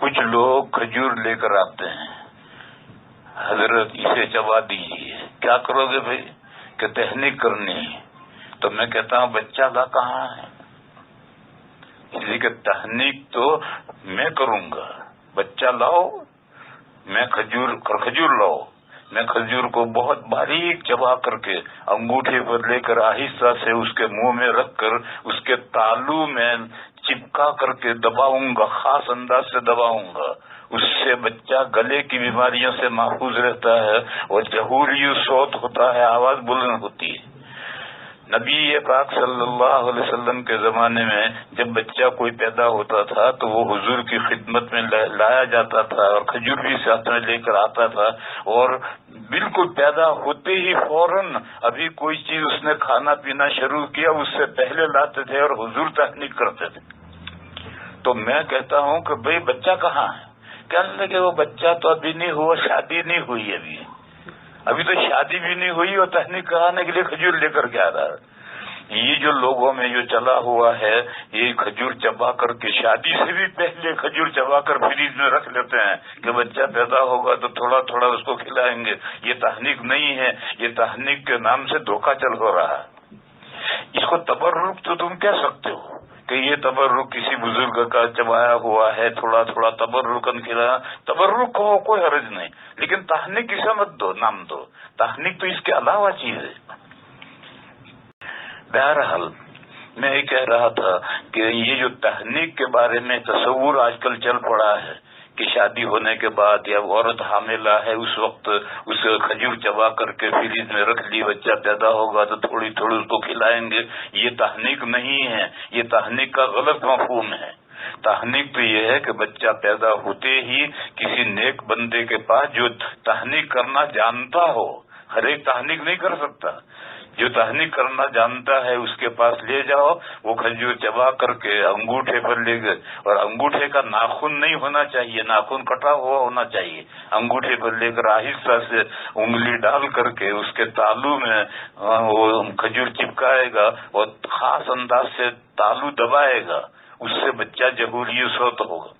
کچھ لوگ کھجور لے کر آتے ہیں، حضرت اسے چبا دیجیے. کیا کرو گے بھائی؟ کہ تہنیک کرنی ہے. تو میں کہتا ہوں بچہ کا کہاں ہے؟ اس لیے کہ تہنیک تو میں کروں گا. بچہ لاؤ، میں کھجور لاؤ، میں کھجور کو بہت باریک چبا کر کے انگوٹھے پر لے کر آہستہ سے اس کے منہ میں رکھ کر اس کے تالو میں چپکا کر کے دباؤں گا، خاص انداز سے دباؤں گا. اس سے بچہ گلے کی بیماریوں سے محفوظ رہتا ہے اور جہوری صوت ہوتا ہے، آواز بلند ہوتی ہے. نبی پاک صلی اللہ علیہ وسلم کے زمانے میں جب بچہ کوئی پیدا ہوتا تھا تو وہ حضور کی خدمت میں لایا جاتا تھا اور کھجور بھی ساتھ میں لے کر آتا تھا، اور بالکل پیدا ہوتے ہی فوراً ابھی کوئی چیز اس نے کھانا پینا شروع کیا اس سے پہلے لاتے تھے اور حضور تہنیک کرتے تھے. تو میں کہتا ہوں کہ بھئی بچہ کہاں ہے؟ کہنے لگے وہ بچہ تو ابھی نہیں ہوا، شادی نہیں ہوئی، ابھی تو شادی بھی نہیں ہوئی اور تہنیک کرانے کے لیے کھجور لے کر کے آ رہا ہے. یہ جو لوگوں میں جو چلا ہوا ہے، یہ کھجور چبا کر کے شادی سے بھی پہلے کھجور چبا کر فریج میں رکھ لیتے ہیں کہ بچہ پیدا ہوگا تو تھوڑا تھوڑا اس کو کھلائیں گے. یہ تہنیک نہیں ہے، یہ تہنیک کے نام سے دھوکہ چل ہو رہا ہے. اس کو تبرک تو تم کہہ سکتے ہو کہ یہ تبرک کسی بزرگ کا چبایا ہوا ہے، تھوڑا تھوڑا تبرکن کھلایا، تبرک ہو کوئی حرج نہیں، لیکن تہنیک اسے مت دو، نام دو. تہنیک تو اس کے علاوہ چیز ہے. بہرحال میں یہ کہہ رہا تھا کہ یہ جو تہنیک کے بارے میں تصور آج کل چل پڑا ہے کہ شادی ہونے کے بعد یا عورت حاملہ ہے اس وقت اسے کھجور چبا کر کے فریج میں رکھ لی، بچہ پیدا ہوگا تو تھوڑی تھوڑی اس کو کھلائیں گے. یہ تہنیک نہیں ہے، یہ تہنیک کا غلط مفہوم ہے. تہنیک تو یہ ہے کہ بچہ پیدا ہوتے ہی کسی نیک بندے کے پاس جو تہنیک کرنا جانتا ہو، ہر ایک تہنیک نہیں کر سکتا، جو تہنیک کرنا جانتا ہے اس کے پاس لے جاؤ، وہ کھجور چبا کر کے انگوٹھے پر لے گئے، اور انگوٹھے کا ناخن نہیں ہونا چاہیے، ناخن کٹا ہوا ہونا چاہیے. انگوٹھے پر لے کر آہستہ سے انگلی ڈال کر کے اس کے تالو میں وہ کھجور چپکائے گا اور خاص انداز سے تالو دبائے گا. اس سے بچہ جہوری صوت ہوگا.